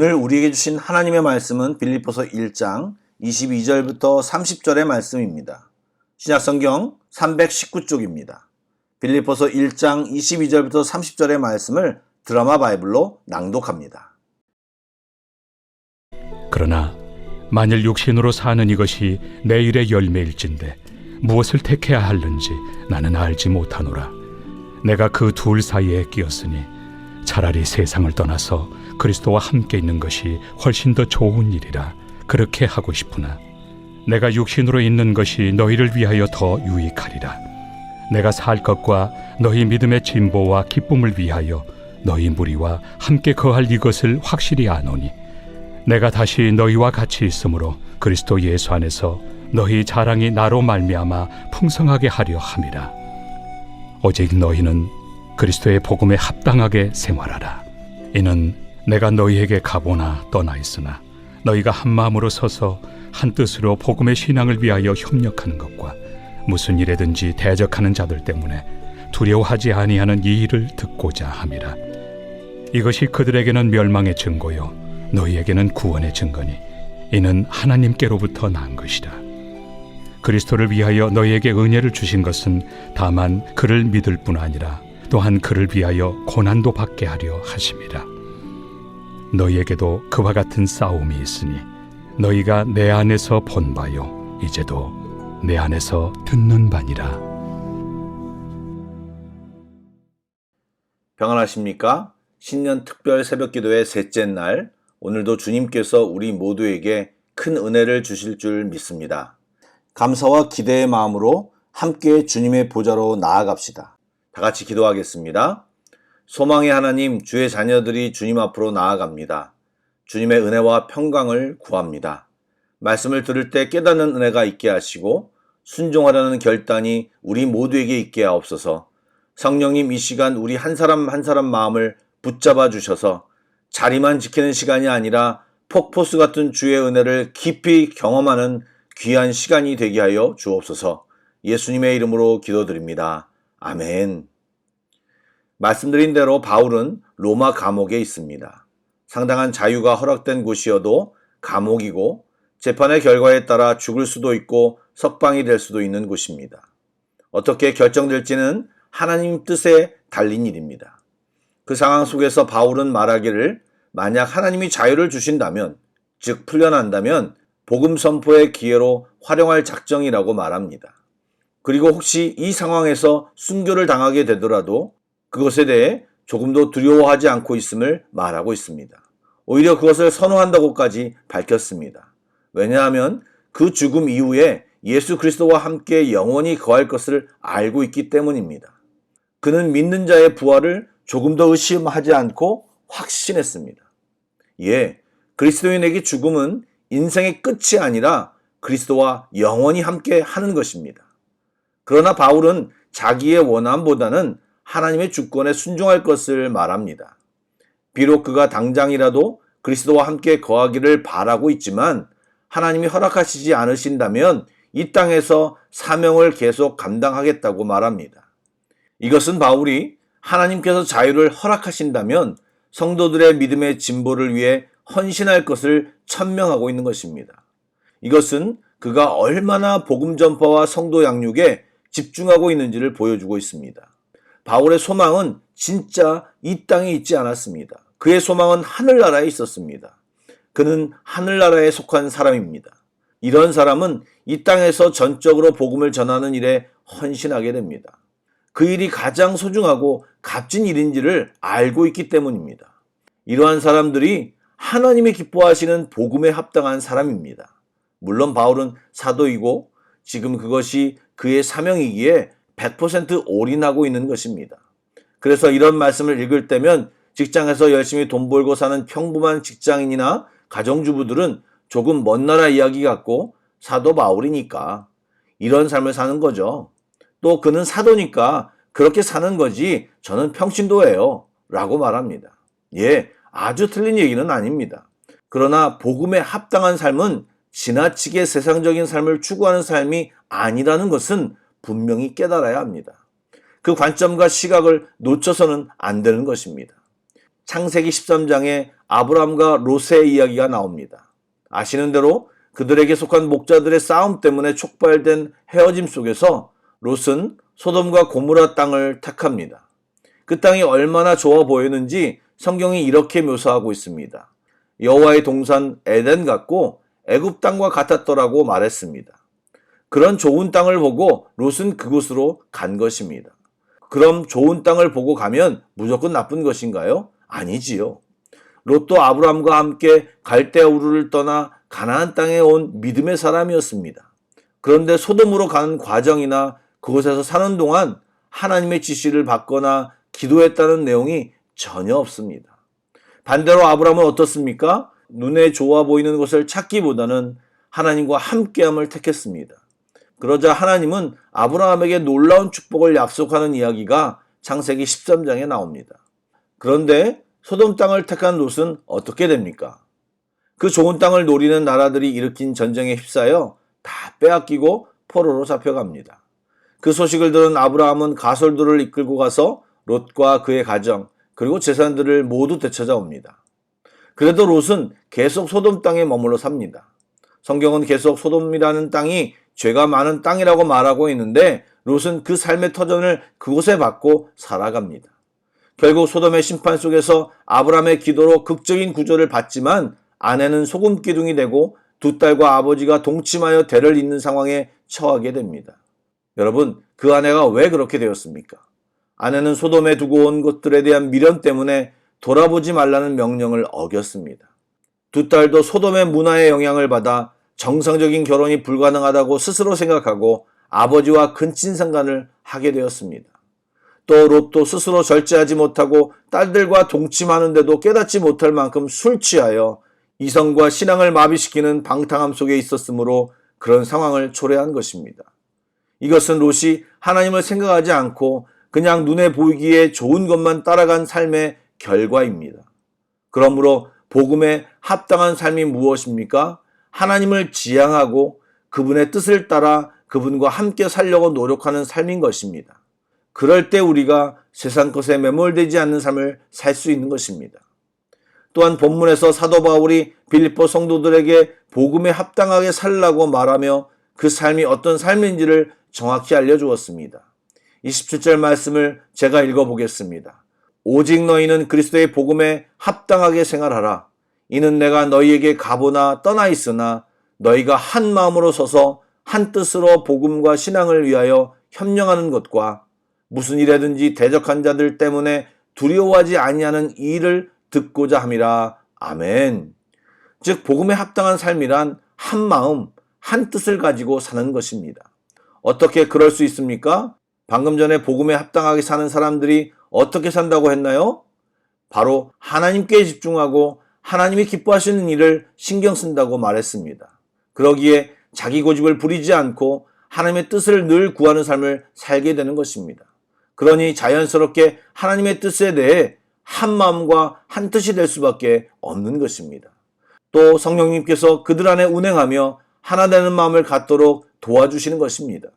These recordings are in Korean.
오늘 우리에게 주신 하나님의 말씀은 빌립보서 1장 22절부터 30절의 말씀입니다. 신약성경 319쪽입니다. 빌립보서 1장 22절부터 30절의 말씀을 드라마 바이블로 낭독합니다. 그러나 만일 육신으로 사는 이것이 내일의 열매일진데 무엇을 택해야 하는지 나는 알지 못하노라. 내가 그 둘 사이에 끼었으니 차라리 세상을 떠나서 그리스도와 함께 있는 것이 훨씬 더 좋은 일이라 그렇게 하고 싶으나 내가 육신으로 있는 것이 너희를 위하여 더 유익하리라. 내가 살 것과 너희 믿음의 진보와 기쁨을 위하여 너희 무리와 함께 거할 이것을 확실히 아노니 내가 다시 너희와 같이 있으므로 그리스도 예수 안에서 너희 자랑이 나로 말미암아 풍성하게 하려 함이라. 오직 너희는 그리스도의 복음에 합당하게 생활하라. 이는 내가 너희에게 가보나 떠나 있으나 너희가 한 마음으로 서서 한 뜻으로 복음의 신앙을 위하여 협력하는 것과 무슨 일에든지 대적하는 자들 때문에 두려워하지 아니하는 이 일을 듣고자 함이라. 이것이 그들에게는 멸망의 증거요 너희에게는 구원의 증거니 이는 하나님께로부터 난 것이라. 그리스도를 위하여 너희에게 은혜를 주신 것은 다만 그를 믿을 뿐 아니라 또한 그를 위하여 고난도 받게 하려 하심이라. 너희에게도 그와 같은 싸움이 있으니 너희가 내 안에서 본 바요 이제도 내 안에서 듣는 바니라. 평안하십니까? 신년 특별 새벽기도의 셋째 날, 오늘도 주님께서 우리 모두에게 큰 은혜를 주실 줄 믿습니다. 감사와 기대의 마음으로 함께 주님의 보좌로 나아갑시다. 다 같이 기도하겠습니다. 소망의 하나님, 주의 자녀들이 주님 앞으로 나아갑니다. 주님의 은혜와 평강을 구합니다. 말씀을 들을 때 깨닫는 은혜가 있게 하시고 순종하려는 결단이 우리 모두에게 있게 하옵소서. 성령님, 이 시간 우리 한 사람 한 사람 마음을 붙잡아 주셔서 자리만 지키는 시간이 아니라 폭포수 같은 주의 은혜를 깊이 경험하는 귀한 시간이 되게 하여 주옵소서. 예수님의 이름으로 기도드립니다. 아멘. 말씀드린 대로 바울은 로마 감옥에 있습니다. 상당한 자유가 허락된 곳이어도 감옥이고 재판의 결과에 따라 죽을 수도 있고 석방이 될 수도 있는 곳입니다. 어떻게 결정될지는 하나님 뜻에 달린 일입니다. 그 상황 속에서 바울은 말하기를 만약 하나님이 자유를 주신다면, 즉 풀려난다면 복음 선포의 기회로 활용할 작정이라고 말합니다. 그리고 혹시 이 상황에서 순교를 당하게 되더라도 그것에 대해 조금도 두려워하지 않고 있음을 말하고 있습니다. 오히려 그것을 선호한다고까지 밝혔습니다. 왜냐하면 그 죽음 이후에 예수 그리스도와 함께 영원히 거할 것을 알고 있기 때문입니다. 그는 믿는 자의 부활을 조금도 의심하지 않고 확신했습니다. 그리스도인에게 죽음은 인생의 끝이 아니라 그리스도와 영원히 함께 하는 것입니다. 그러나 바울은 자기의 원함보다는 하나님의 주권에 순종할 것을 말합니다. 비록 그가 당장이라도 그리스도와 함께 거하기를 바라고 있지만 하나님이 허락하시지 않으신다면 이 땅에서 사명을 계속 감당하겠다고 말합니다. 이것은 바울이 하나님께서 자유를 허락하신다면 성도들의 믿음의 진보를 위해 헌신할 것을 천명하고 있는 것입니다. 이것은 그가 얼마나 복음 전파와 성도 양육에 집중하고 있는지를 보여주고 있습니다. 바울의 소망은 진짜 이 땅에 있지 않았습니다. 그의 소망은 하늘나라에 있었습니다. 그는 하늘나라에 속한 사람입니다. 이런 사람은 이 땅에서 전적으로 복음을 전하는 일에 헌신하게 됩니다. 그 일이 가장 소중하고 값진 일인지를 알고 있기 때문입니다. 이러한 사람들이 하나님이 기뻐하시는 복음에 합당한 사람입니다. 물론 바울은 사도이고 지금 그것이 그의 사명이기에 100% 올인하고 있는 것입니다. 그래서 이런 말씀을 읽을 때면 직장에서 열심히 돈 벌고 사는 평범한 직장인이나 가정주부들은 조금 먼 나라 이야기 같고 사도 바울이니까 이런 삶을 사는 거죠. 또 그는 사도니까 그렇게 사는 거지 저는 평신도예요 라고 말합니다. 아주 틀린 얘기는 아닙니다. 그러나 복음에 합당한 삶은 지나치게 세상적인 삶을 추구하는 삶이 아니라는 것은 분명히 깨달아야 합니다. 그 관점과 시각을 놓쳐서는 안 되는 것입니다. 창세기 13장에 아브라함과 롯의 이야기가 나옵니다. 아시는 대로 그들에게 속한 목자들의 싸움 때문에 촉발된 헤어짐 속에서 롯은 소돔과 고모라 땅을 택합니다. 그 땅이 얼마나 좋아 보이는지 성경이 이렇게 묘사하고 있습니다. 여호와의 동산 에덴 같고 애굽 땅과 같았더라고 말했습니다. 그런 좋은 땅을 보고 롯은 그곳으로 간 것입니다. 그럼 좋은 땅을 보고 가면 무조건 나쁜 것인가요? 아니지요. 롯도 아브라함과 함께 갈대아 우르를 떠나 가나안 땅에 온 믿음의 사람이었습니다. 그런데 소돔으로 가는 과정이나 그곳에서 사는 동안 하나님의 지시를 받거나 기도했다는 내용이 전혀 없습니다. 반대로 아브라함은 어떻습니까? 눈에 좋아 보이는 것을 찾기보다는 하나님과 함께함을 택했습니다. 그러자 하나님은 아브라함에게 놀라운 축복을 약속하는 이야기가 창세기 13장에 나옵니다. 그런데 소돔 땅을 택한 롯은 어떻게 됩니까? 그 좋은 땅을 노리는 나라들이 일으킨 전쟁에 휩싸여 다 빼앗기고 포로로 잡혀갑니다. 그 소식을 들은 아브라함은 가솔들을 이끌고 가서 롯과 그의 가정 그리고 재산들을 모두 되찾아 옵니다. 그래도 롯은 계속 소돔 땅에 머물러 삽니다. 성경은 계속 소돔이라는 땅이 죄가 많은 땅이라고 말하고 있는데 롯은 그 삶의 터전을 그곳에 받고 살아갑니다. 결국 소돔의 심판 속에서 아브라함의 기도로 극적인 구조를 받지만 아내는 소금 기둥이 되고 두 딸과 아버지가 동침하여 대를 잇는 상황에 처하게 됩니다. 여러분, 그 아내가 왜 그렇게 되었습니까? 아내는 소돔에 두고 온 것들에 대한 미련 때문에 돌아보지 말라는 명령을 어겼습니다. 두 딸도 소돔의 문화의 영향을 받아 정상적인 결혼이 불가능하다고 스스로 생각하고 아버지와 근친상간을 하게 되었습니다. 또 롯도 스스로 절제하지 못하고 딸들과 동침하는데도 깨닫지 못할 만큼 술 취하여 이성과 신앙을 마비시키는 방탕함 속에 있었으므로 그런 상황을 초래한 것입니다. 이것은 롯이 하나님을 생각하지 않고 그냥 눈에 보이기에 좋은 것만 따라간 삶의 결과입니다. 그러므로 복음에 합당한 삶이 무엇입니까? 하나님을 지향하고 그분의 뜻을 따라 그분과 함께 살려고 노력하는 삶인 것입니다. 그럴 때 우리가 세상 것에 매몰되지 않는 삶을 살 수 있는 것입니다. 또한 본문에서 사도 바울이 빌립보 성도들에게 복음에 합당하게 살라고 말하며 그 삶이 어떤 삶인지를 정확히 알려주었습니다. 27절 말씀을 제가 읽어보겠습니다. 오직 너희는 그리스도의 복음에 합당하게 생활하라. 이는 내가 너희에게 가보나 떠나 있으나 너희가 한 마음으로 서서 한 뜻으로 복음과 신앙을 위하여 협력하는 것과 무슨 일에든지 대적한 자들 때문에 두려워하지 아니하는 이 일을 듣고자 함이라. 아멘. 즉 복음에 합당한 삶이란 한 마음, 한 뜻을 가지고 사는 것입니다. 어떻게 그럴 수 있습니까? 방금 전에 복음에 합당하게 사는 사람들이 어떻게 산다고 했나요? 바로 하나님께 집중하고 하나님이 기뻐하시는 일을 신경 쓴다고 말했습니다. 그러기에 자기 고집을 부리지 않고 하나님의 뜻을 늘 구하는 삶을 살게 되는 것입니다. 그러니 자연스럽게 하나님의 뜻에 대해 한 마음과 한 뜻이 될 수밖에 없는 것입니다. 또 성령님께서 그들 안에 운행하며 하나 되는 마음을 갖도록 도와주시는 것입니다.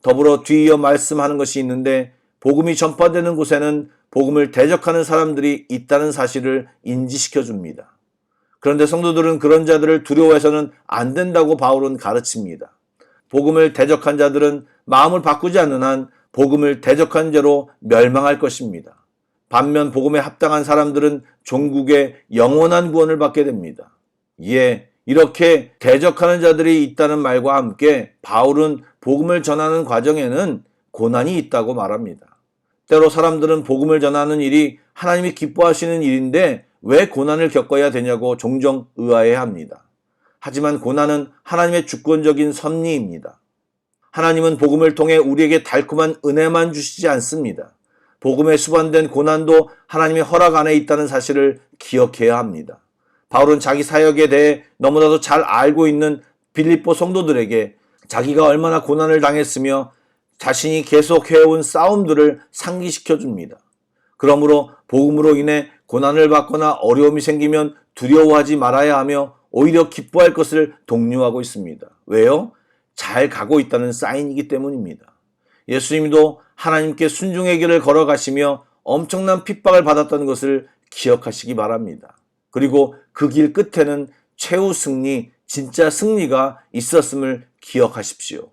더불어 뒤이어 말씀하는 것이 있는데 복음이 전파되는 곳에는 복음을 대적하는 사람들이 있다는 사실을 인지시켜 줍니다. 그런데 성도들은 그런 자들을 두려워해서는 안 된다고 바울은 가르칩니다. 복음을 대적한 자들은 마음을 바꾸지 않는 한 복음을 대적한 죄로 멸망할 것입니다. 반면 복음에 합당한 사람들은 종국의 영원한 구원을 받게 됩니다. 예, 이렇게 대적하는 자들이 있다는 말과 함께 바울은 복음을 전하는 과정에는 고난이 있다고 말합니다. 때로 사람들은 복음을 전하는 일이 하나님이 기뻐하시는 일인데 왜 고난을 겪어야 되냐고 종종 의아해합니다. 하지만 고난은 하나님의 주권적인 섭리입니다. 하나님은 복음을 통해 우리에게 달콤한 은혜만 주시지 않습니다. 복음에 수반된 고난도 하나님의 허락 안에 있다는 사실을 기억해야 합니다. 바울은 자기 사역에 대해 너무나도 잘 알고 있는 빌립보 성도들에게 자기가 얼마나 고난을 당했으며 자신이 계속 해온 싸움들을 상기시켜 줍니다. 그러므로 복음으로 인해 고난을 받거나 어려움이 생기면 두려워하지 말아야 하며 오히려 기뻐할 것을 독려하고 있습니다. 왜요? 잘 가고 있다는 사인이기 때문입니다. 예수님도 하나님께 순종의 길을 걸어가시며 엄청난 핍박을 받았다는 것을 기억하시기 바랍니다. 그리고 그 길 끝에는 최후 승리, 진짜 승리가 있었음을 기억하십시오.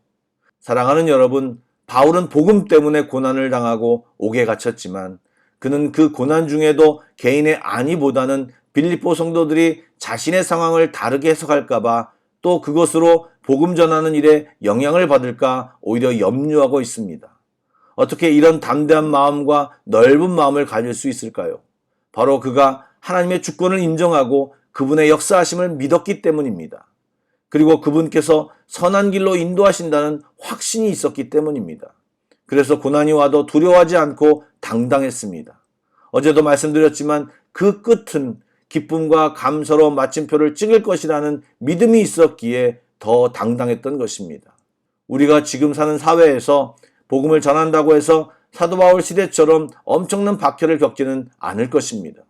사랑하는 여러분, 바울은 복음 때문에 고난을 당하고 옥에 갇혔지만 그는 그 고난 중에도 개인의 안위보다는 빌립보 성도들이 자신의 상황을 다르게 해석할까봐 또 그것으로 복음 전하는 일에 영향을 받을까 오히려 염려하고 있습니다. 어떻게 이런 담대한 마음과 넓은 마음을 가질 수 있을까요? 바로 그가 하나님의 주권을 인정하고 그분의 역사하심을 믿었기 때문입니다. 그리고 그분께서 선한 길로 인도하신다는 확신이 있었기 때문입니다. 그래서 고난이 와도 두려워하지 않고 당당했습니다. 어제도 말씀드렸지만 그 끝은 기쁨과 감사로 마침표를 찍을 것이라는 믿음이 있었기에 더 당당했던 것입니다. 우리가 지금 사는 사회에서 복음을 전한다고 해서 사도 바울 시대처럼 엄청난 박해를 겪지는 않을 것입니다.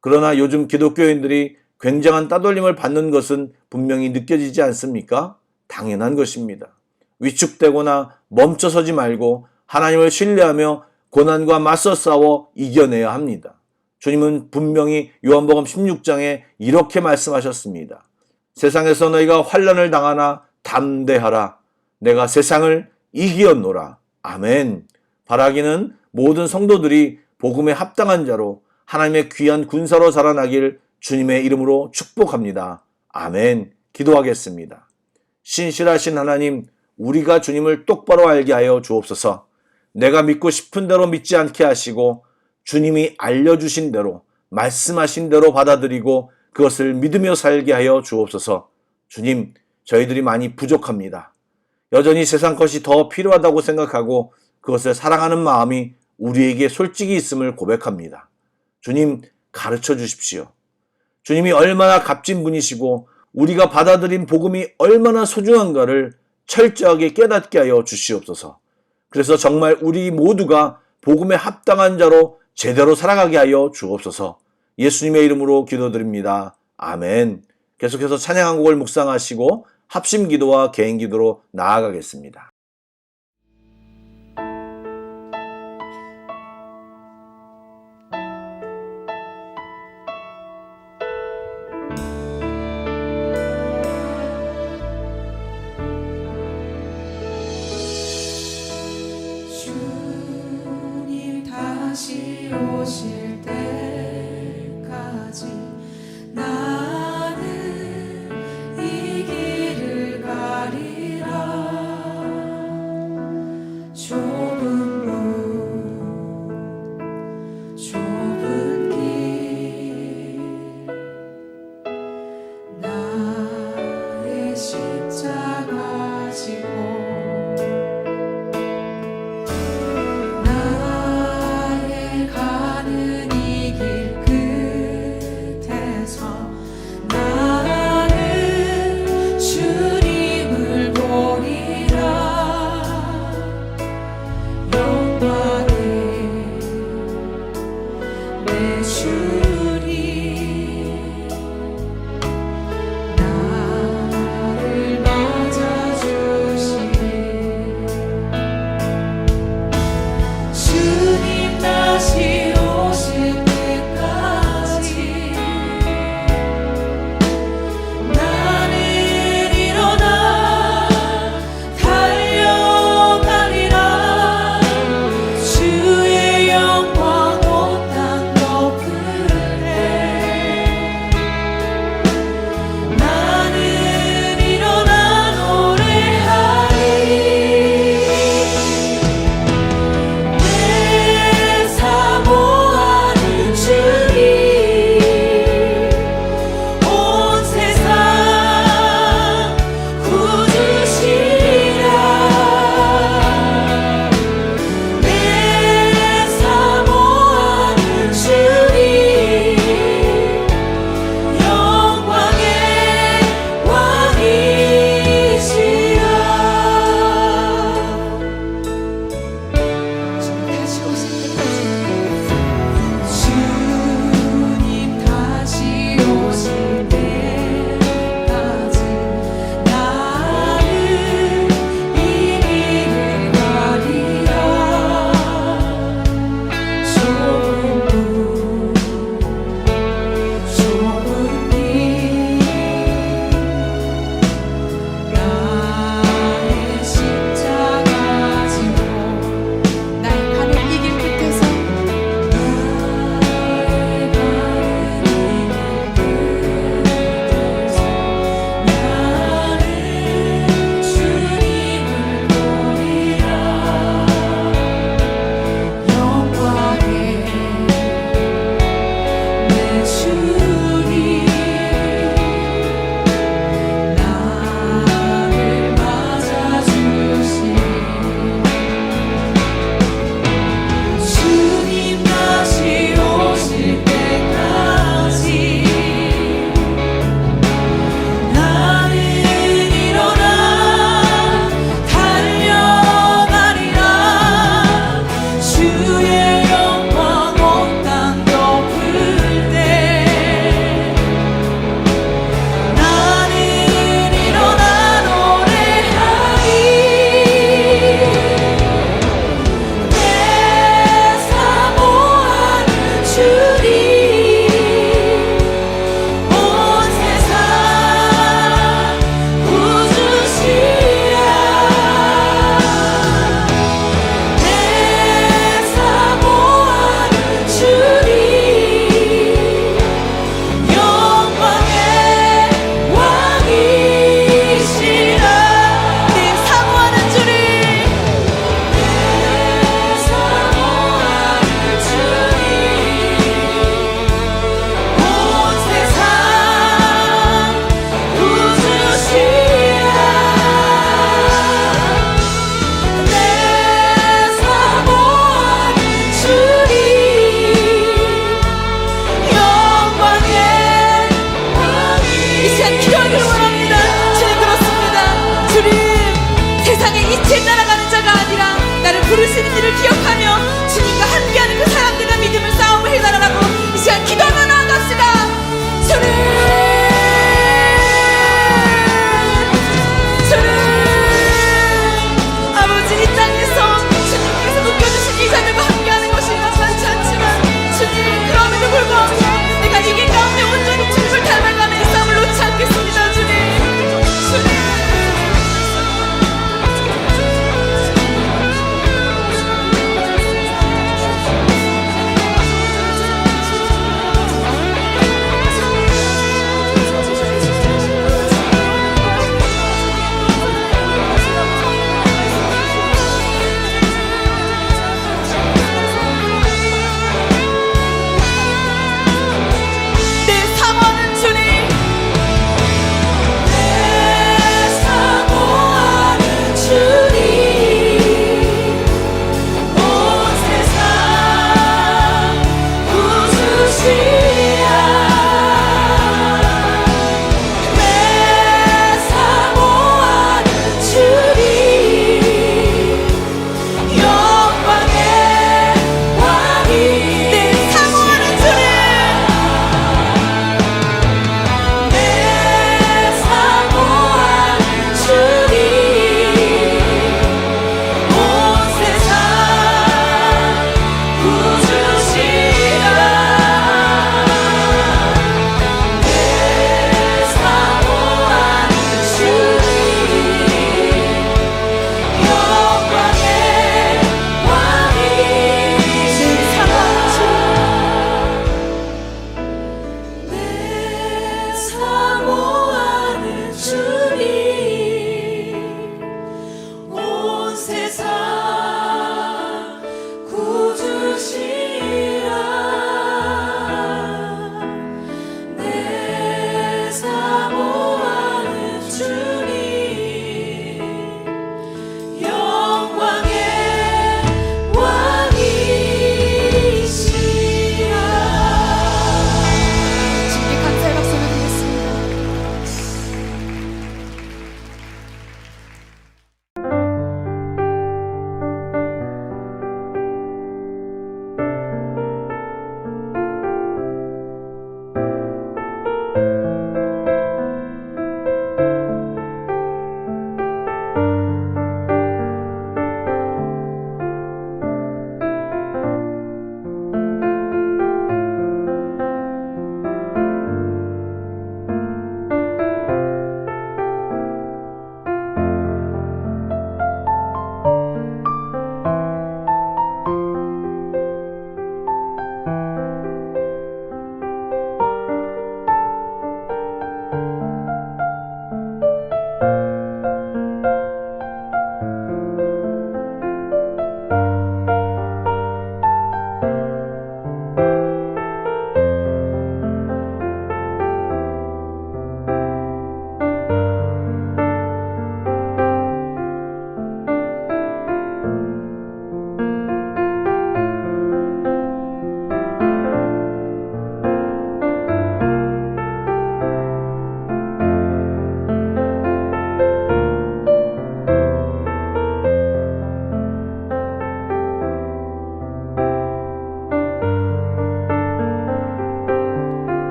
그러나 요즘 기독교인들이 굉장한 따돌림을 받는 것은 분명히 느껴지지 않습니까? 당연한 것입니다. 위축되거나 멈춰서지 말고 하나님을 신뢰하며 고난과 맞서 싸워 이겨내야 합니다. 주님은 분명히 요한복음 16장에 이렇게 말씀하셨습니다. 세상에서 너희가 환난을 당하나 담대하라. 내가 세상을 이기었노라. 아멘. 바라기는 모든 성도들이 복음에 합당한 자로 하나님의 귀한 군사로 자라나길 주님의 이름으로 축복합니다. 아멘. 기도하겠습니다. 신실하신 하나님, 우리가 주님을 똑바로 알게 하여 주옵소서. 내가 믿고 싶은 대로 믿지 않게 하시고 주님이 알려주신 대로 말씀하신 대로 받아들이고 그것을 믿으며 살게 하여 주옵소서. 주님, 저희들이 많이 부족합니다. 여전히 세상 것이 더 필요하다고 생각하고 그것을 사랑하는 마음이 우리에게 솔직히 있음을 고백합니다. 주님, 가르쳐 주십시오. 주님이 얼마나 값진 분이시고 우리가 받아들인 복음이 얼마나 소중한가를 철저하게 깨닫게 하여 주시옵소서. 그래서 정말 우리 모두가 복음에 합당한 자로 제대로 살아가게 하여 주옵소서. 예수님의 이름으로 기도드립니다. 아멘. 계속해서 찬양 한 곡을 묵상하시고 합심 기도와 개인 기도로 나아가겠습니다. 주님 다시 오실 때까지 나는 이 길을 가리라. 좁은 문 좁은 길 나의 십자가 지고